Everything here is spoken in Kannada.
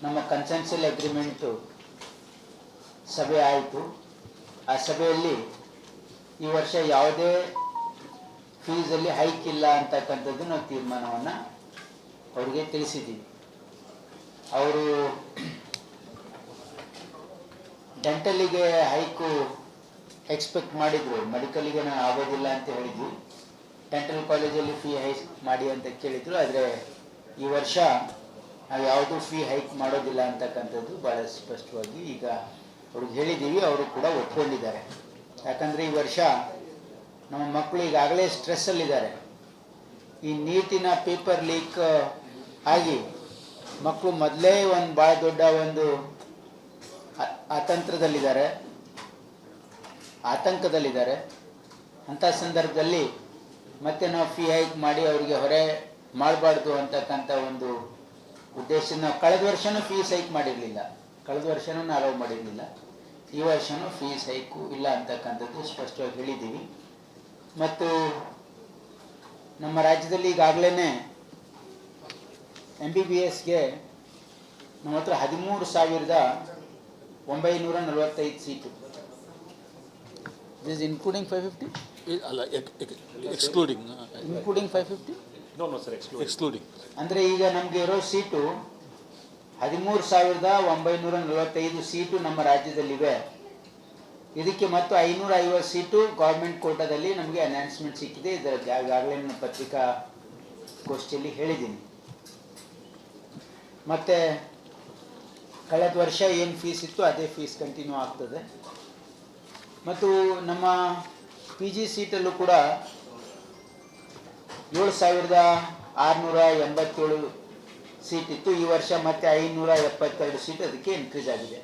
ನಮ್ಮ ಕನ್ಸೆನ್ಷಿಯಲ್ ಅಗ್ರಿಮೆಂಟು ಸಭೆ ಆಯಿತು. ಆ ಸಭೆಯಲ್ಲಿ ಈ ವರ್ಷ ಯಾವುದೇ ಫೀಸಲ್ಲಿ ಹೈಕ್ ಇಲ್ಲ ಅಂತಕ್ಕಂಥದ್ದು ನಾವು ತೀರ್ಮಾನವನ್ನು ಅವರಿಗೆ ತಿಳಿಸಿದ್ದೀವಿ. ಅವರು ಡೆಂಟಲಿಗೆ ಹೈಕು ಎಕ್ಸ್ಪೆಕ್ಟ್ ಮಾಡಿದರು, ಮೆಡಿಕಲಿಗೆ ನಾನು ಆಗೋದಿಲ್ಲ ಅಂತ ಹೇಳಿದ್ವಿ. ಡೆಂಟಲ್ ಕಾಲೇಜಲ್ಲಿ ಫೀ ಹೈಕ್ ಮಾಡಿ ಅಂತ ಕೇಳಿದರು. ಆದರೆ ಈ ವರ್ಷ ನಾವು ಯಾವುದೂ ಫೀ ಹೈಕ್ ಮಾಡೋದಿಲ್ಲ ಅಂತಕ್ಕಂಥದ್ದು ಭಾಳ ಸ್ಪಷ್ಟವಾಗಿ ಈಗ ಅವ್ರಿಗೆ ಹೇಳಿದ್ದೀವಿ. ಅವರು ಕೂಡ ಒಪ್ಕೊಂಡಿದ್ದಾರೆ. ಯಾಕಂದರೆ ಈ ವರ್ಷ ನಮ್ಮ ಮಕ್ಕಳು ಈಗಾಗಲೇ ಸ್ಟ್ರೆಸ್ಸಲ್ಲಿದ್ದಾರೆ. ಈ ನೀಟಿನ ಪೇಪರ್ ಲೀಕ್ ಆಗಿ ಮಕ್ಕಳು ಮೊದಲೇ ಒಂದು ಭಾಳ ದೊಡ್ಡ ಒಂದು ಆತಂಕದಲ್ಲಿದ್ದಾರೆ. ಅಂಥ ಸಂದರ್ಭದಲ್ಲಿ ಮತ್ತೆ ನಾವು ಫೀ ಹೈಕ್ ಮಾಡಿ ಅವರಿಗೆ ಹೊರೆ ಮಾಡಬಾರ್ದು ಅಂತಕ್ಕಂಥ ಒಂದು ಉದ್ದೇಶ. ನಾವು ಕಳೆದ ವರ್ಷವೂ ಫೀಸ್ ಹೈಕ್ ಮಾಡಿರಲಿಲ್ಲ, ಅಲೌ ಮಾಡಿರಲಿಲ್ಲ. ಈ ವರ್ಷವೂ ಫೀಸ್ ಹೈಕು ಇಲ್ಲ ಅಂತಕ್ಕಂಥದ್ದು ಸ್ಪಷ್ಟವಾಗಿ ಹೇಳಿದ್ದೀವಿ. ಮತ್ತು ನಮ್ಮ ರಾಜ್ಯದಲ್ಲಿ ಈಗಾಗಲೇ MBBSಗೆ ನಮ್ಮ ಹತ್ರ 13,945 ಸೀಟು. This including 550? ಅಲ್ಲ, excluding. Including 550? No sir, excluding. ಅಂದರೆ ಈಗ ನಮಗೆ ಇರೋ ಸೀಟು 13,945 ಸೀಟು ನಮ್ಮ ರಾಜ್ಯದಲ್ಲಿವೆ. ಇದಕ್ಕೆ ಮತ್ತು 550 ಸೀಟು ಗೌರ್ಮೆಂಟ್ ಕೋಟಾದಲ್ಲಿ ನಮಗೆ ಅನೌನ್ಸ್ಮೆಂಟ್ ಸಿಕ್ಕಿದೆ. ಇದರ ಈಗಾಗಲೇ ನನ್ನ ಪತ್ರಿಕಾಗೋಷ್ಠಿಯಲ್ಲಿ ಹೇಳಿದ್ದೀನಿ. ಮತ್ತು ಕಳೆದ ವರ್ಷ ಏನು ಫೀಸ್ ಇತ್ತು ಅದೇ ಫೀಸ್ ಕಂಟಿನ್ಯೂ ಆಗ್ತದೆ. ಮತ್ತು ನಮ್ಮ PG ಸೀಟಲ್ಲೂ ಕೂಡ 7,687 ಸೀಟ್ ಇತ್ತು. ಈ ವರ್ಷ ಮತ್ತೆ 572 ಸೀಟ್ ಅದಕ್ಕೆ ಇನ್ಕ್ರೀಸ್ ಆಗಿದೆ.